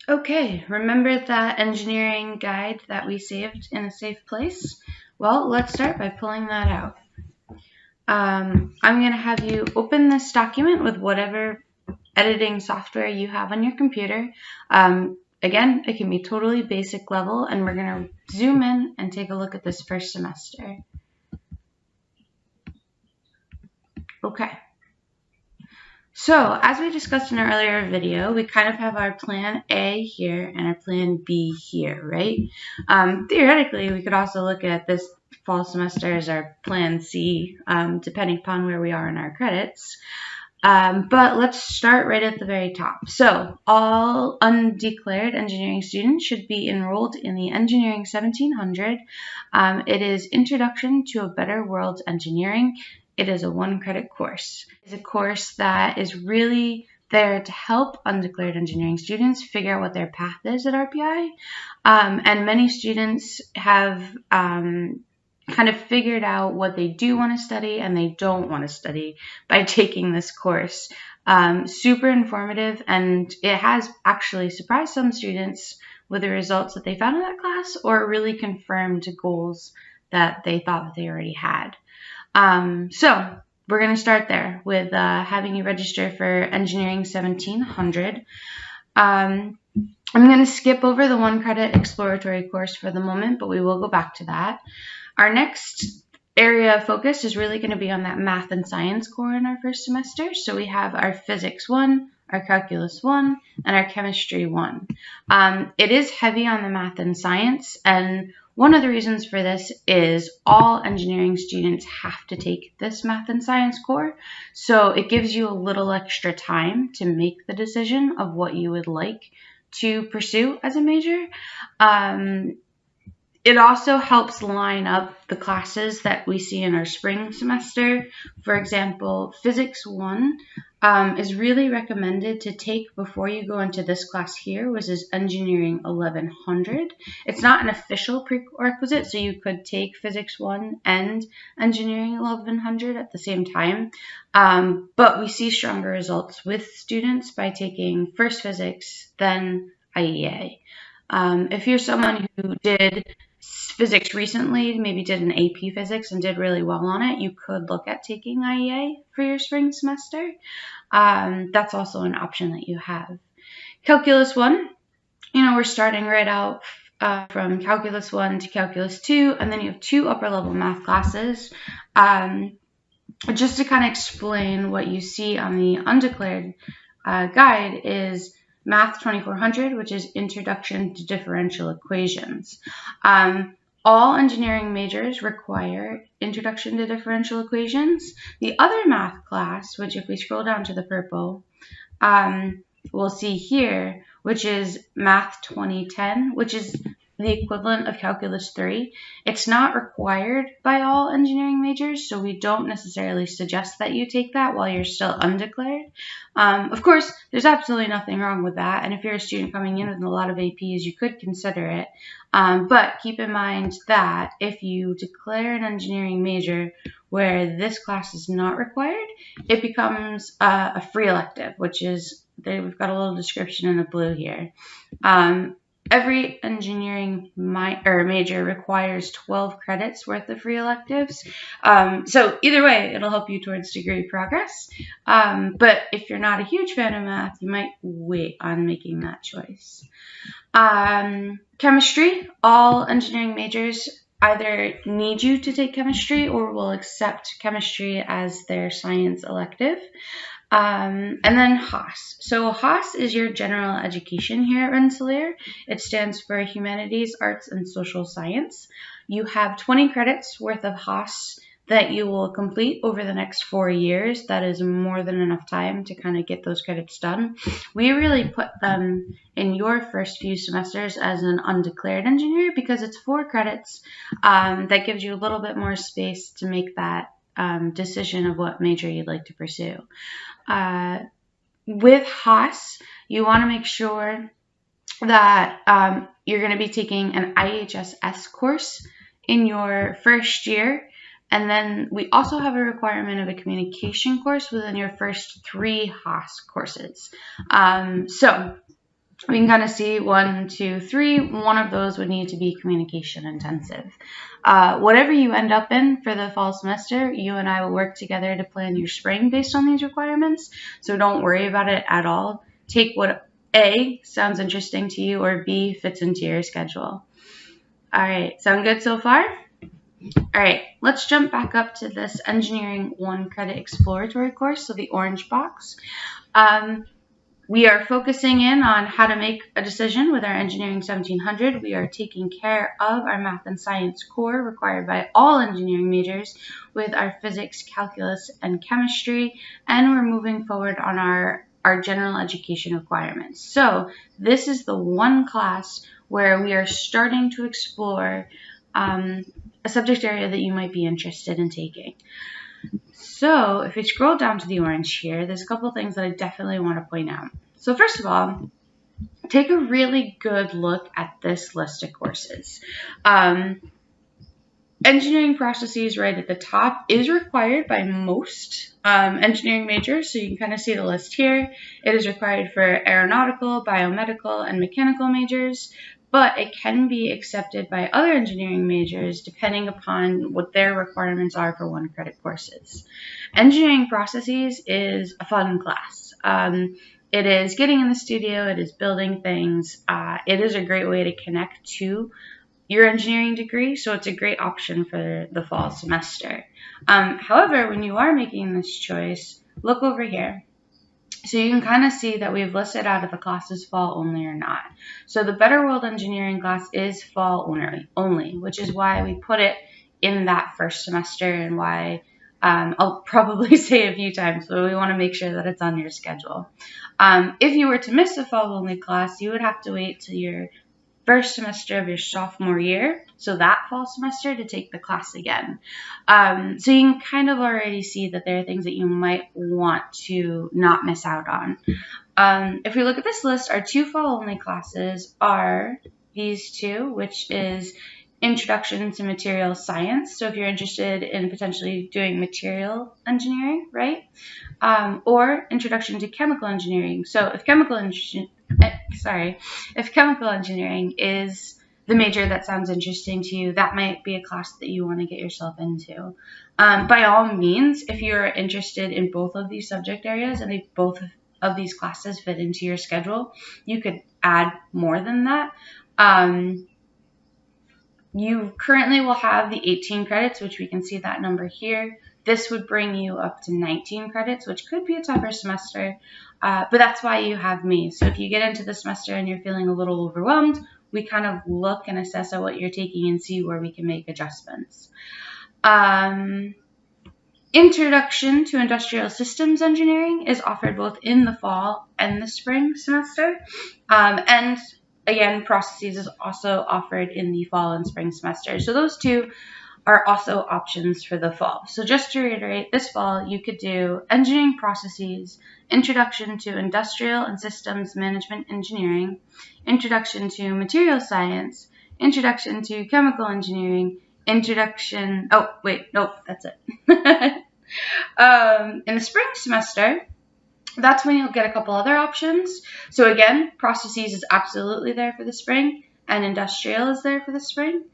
Okay, remember that engineering guide that we saved in a safe place? Well, let's start by pulling that out. I'm going to have you open this document with whatever editing software you have on your computer. Again, it can be totally basic level, and we're going to zoom in and take a look at this first semester. Okay. So, as we discussed in an earlier video, we kind of have our plan A here and our plan B here, right? Theoretically, we could also look at this fall semester as our plan C, depending upon where we are in our credits. But let's start right at the very top. So, all undeclared engineering students should be enrolled in the Engineering 1700. It is Introduction to a Better World Engineering. It is a 1-credit course. It's a course that is really there to help undeclared engineering students figure out what their path is at RPI. And many students have kind of figured out what they do want to study and they don't want to study by taking this course. Super informative, and it has actually surprised some students with the results that they found in that class, or really confirmed goals that they thought that they already had. So we're going to start there with having you register for Engineering 1700. I'm going to skip over the 1-credit exploratory course for the moment, but we will go back to that. Our next area of focus is really going to be on that math and science core in our first semester. So we have our Physics 1, our Calculus 1, and our Chemistry 1. It is heavy on the math and science, and one of the reasons for this is all engineering students have to take this math and science core, so it gives you a little extra time to make the decision of what you would like to pursue as a major. It also helps line up the classes that we see in our spring semester. For example, Physics 1 is really recommended to take before you go into this class here, which is Engineering 1100. It's not an official prerequisite, so you could take Physics 1 and Engineering 1100 at the same time. But we see stronger results with students by taking first Physics, then IEA. If you're someone who did physics recently, maybe did an AP physics and did really well on it, you could look at taking IEA for your spring semester. That's also an option that you have. Calculus 1, we're starting right out from Calculus 1 to Calculus 2, and then you have 2 upper level math classes. Just to kind of explain what you see on the undeclared guide is Math 2400, which is Introduction to Differential Equations. All engineering majors require Introduction to Differential Equations. The other math class, which if we scroll down to the purple, we'll see here, which is Math 2010, which is the equivalent of Calculus 3. It's not required by all engineering majors, so we don't necessarily suggest that you take that while you're still undeclared. Of course, there's absolutely nothing wrong with that, and if you're a student coming in with a lot of APs, you could consider it. But keep in mind that if you declare an engineering major where this class is not required, it becomes a free elective, which is, we've got a little description in the blue here. Every engineering major requires 12 credits worth of free electives. So either way, it'll help you towards degree progress. But if you're not a huge fan of math, you might wait on making that choice. Chemistry, all engineering majors either need you to take chemistry or will accept chemistry as their science elective. And then HAS. So HAS is your general education here at Rensselaer. It stands for Humanities, Arts, and Social Science. You have 20 credits worth of HAS that you will complete over the next 4 years. That is more than enough time to kind of get those credits done. We really put them in your first few semesters as an undeclared engineer because it's 4 credits. That gives you a little bit more space to make that decision of what major you'd like to pursue. With HAS, you want to make sure that you're going to be taking an IHSS course in your first year. And then we also have a requirement of a communication course within your first 3 HAS courses. So we can kind of see 1, 2, 3. One of those would need to be communication intensive. Whatever you end up in for the fall semester, you and I will work together to plan your spring based on these requirements. So don't worry about it at all. Take what A sounds interesting to you or B fits into your schedule. All right, sound good so far? All right, let's jump back up to this Engineering 1 Credit Exploratory course, so the orange box. We are focusing in on how to make a decision with our Engineering 1700. We are taking care of our math and science core required by all engineering majors with our physics, calculus, and chemistry, and we're moving forward on our general education requirements. So this is the one class where we are starting to explore a subject area that you might be interested in taking. So if we scroll down to the orange here, there's a couple things that I definitely want to point out. So first of all, take a really good look at this list of courses. Engineering processes right at the top is required by most engineering majors. So you can kind of see the list here. It is required for aeronautical, biomedical, and mechanical majors, but it can be accepted by other engineering majors depending upon what their requirements are for 1 credit courses. Engineering processes is a fun class. It is getting in the studio, it is building things. It is a great way to connect to your engineering degree, so it's a great option for the fall semester. However, when you are making this choice, look over here. So you can kind of see that we've listed out if a class is fall only or not. So the Better World Engineering class is fall only, which is why we put it in that first semester and why I'll probably say a few times, but we want to make sure that it's on your schedule. If you were to miss a fall only class, you would have to wait till your first semester of your sophomore year, so that fall semester, to take the class again. So you can kind of already see that there are things that you might want to not miss out on. If we look at this list, our 2 fall only classes are these 2, which is Introduction to Material Science. So if you're interested in potentially doing material engineering, right? Or Introduction to Chemical Engineering. So if chemical engineering is the major that sounds interesting to you, that might be a class that you want to get yourself into. By all means, if you're interested in both of these subject areas and if both of these classes fit into your schedule, you could add more than that. You currently will have the 18 credits, which we can see that number here. This would bring you up to 19 credits, which could be a tougher semester, but that's why you have me. So if you get into the semester and you're feeling a little overwhelmed, we kind of look and assess at what you're taking and see where we can make adjustments. Introduction to Industrial Systems Engineering is offered both in the fall and the spring semester. And again, processes is also offered in the fall and spring semester. So those 2 are also options for the fall. So just to reiterate, this fall you could do Engineering Processes, Introduction to Industrial and Systems Management Engineering, Introduction to Material Science, Introduction to Chemical Engineering, Introduction, oh wait, nope, that's it. In the spring semester, that's when you'll get a couple other options. So again, processes is absolutely there for the spring, and industrial is there for the spring.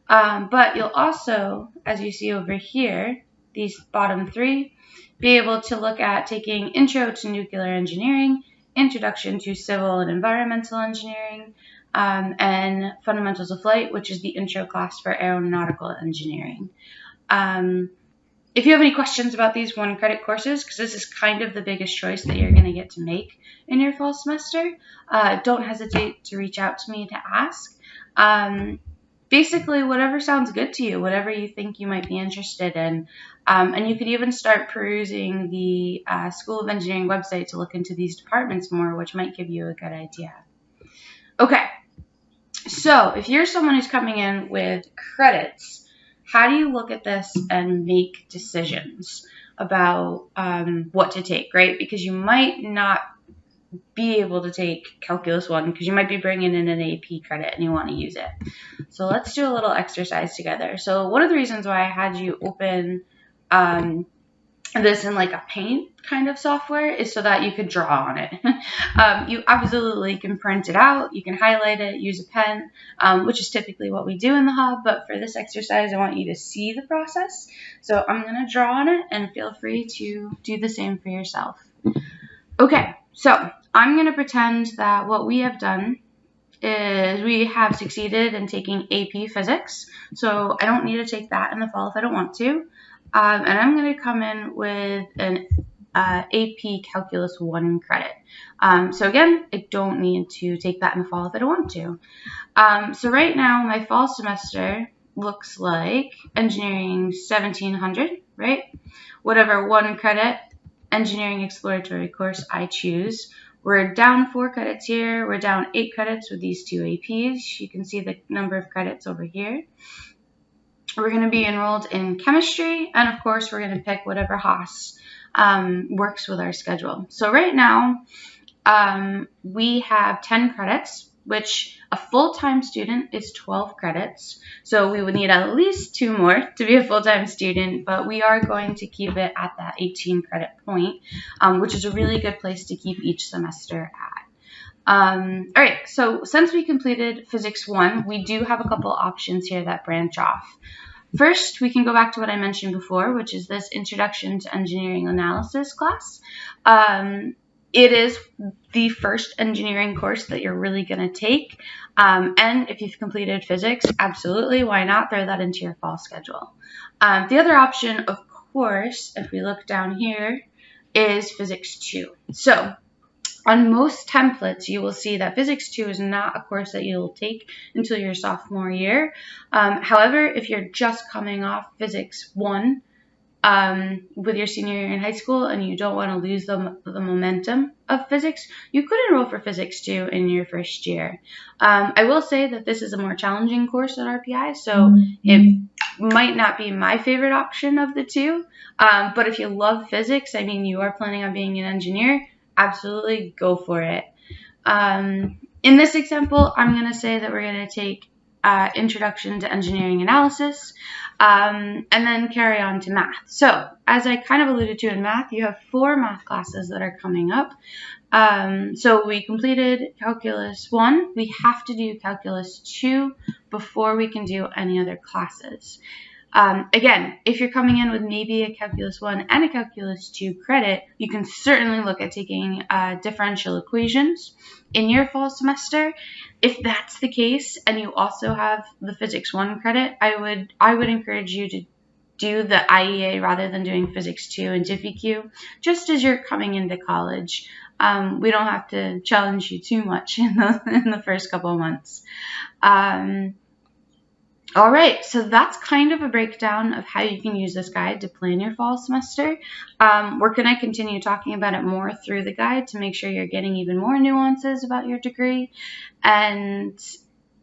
But you'll also, as you see over here, these bottom 3, be able to look at taking Intro to Nuclear Engineering, Introduction to Civil and Environmental Engineering, and Fundamentals of Flight, which is the intro class for aeronautical engineering. If you have any questions about these 1 credit courses, because this is kind of the biggest choice that you're going to get to make in your fall semester, don't hesitate to reach out to me to ask. Basically, whatever sounds good to you, whatever you think you might be interested in. And you could even start perusing the School of Engineering website to look into these departments more, which might give you a good idea. Okay, so if you're someone who's coming in with credits, how do you look at this and make decisions about what to take, right? Because you might not be able to take Calculus 1 because you might be bringing in an AP credit and you want to use it. So let's do a little exercise together. So one of the reasons why I had you open this in like a paint kind of software is so that you could draw on it. You absolutely can print it out, you can highlight it, use a pen, which is typically what we do in the Hub, but for this exercise I want you to see the process. So I'm going to draw on it, and feel free to do the same for yourself. Okay, so I'm going to pretend that what we have done is we have succeeded in taking AP Physics, so I don't need to take that in the fall if I don't want to. And I'm going to come in with an AP Calculus 1 credit. So again, I don't need to take that in the fall if I don't want to. So right now, my fall semester looks like Engineering 1700, right? Whatever 1 credit engineering exploratory course I choose. We're down 4 credits here. We're down 8 credits with these 2 APs. You can see the number of credits over here. We're going to be enrolled in chemistry, and of course we're going to pick whatever Haas works with our schedule. So right now we have 10 credits, which a full-time student is 12 credits. So we would need at least 2 more to be a full-time student, but we are going to keep it at that 18 credit point, which is a really good place to keep each semester at. All right, so since we completed Physics 1, we do have a couple options here that branch off. First, we can go back to what I mentioned before, which is this Introduction to Engineering Analysis class. It is the first engineering course that you're really going to take. And if you've completed physics, absolutely, why not throw that into your fall schedule? The other option, of course, if we look down here, is Physics 2. So on most templates, you will see that Physics 2 is not a course that you'll take until your sophomore year. However, if you're just coming off Physics 1 with your senior year in high school and you don't want to lose the momentum of physics, you could enroll for Physics 2 in your first year. I will say that this is a more challenging course at RPI, so it might not be my favorite option of the two. But if you love physics, I mean, you are planning on being an engineer, absolutely go for it. In this example, I'm going to say that we're going to take Introduction to Engineering Analysis, and then carry on to math. So as I kind of alluded to in math, you have 4 math classes that are coming up. So we completed Calculus 1. We have to do Calculus 2 before we can do any other classes. Again, if you're coming in with maybe a Calculus 1 and a Calculus 2 credit, you can certainly look at taking differential equations in your fall semester. If that's the case, and you also have the Physics 1 credit, I would encourage you to do the IEA rather than doing Physics 2 and DiffyQ, just as you're coming into college. We don't have to challenge you too much in the first couple of months. All right, so that's kind of a breakdown of how you can use this guide to plan your fall semester. We're going to continue talking about it more through the guide to make sure you're getting even more nuances about your degree. And,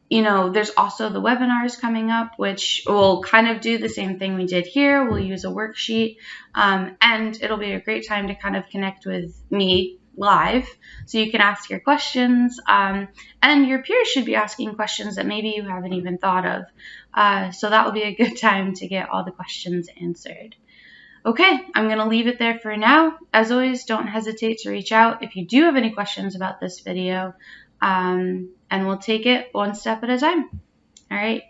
you know, there's also the webinars coming up, which will kind of do the same thing we did here. We'll use a worksheet, and it'll be a great time to kind of connect with me live, so you can ask your questions, and your peers should be asking questions that maybe you haven't even thought of. So that will be a good time to get all the questions answered. Okay, I'm going to leave it there for now. As always, don't hesitate to reach out if you do have any questions about this video, and we'll take it one step at a time. All right,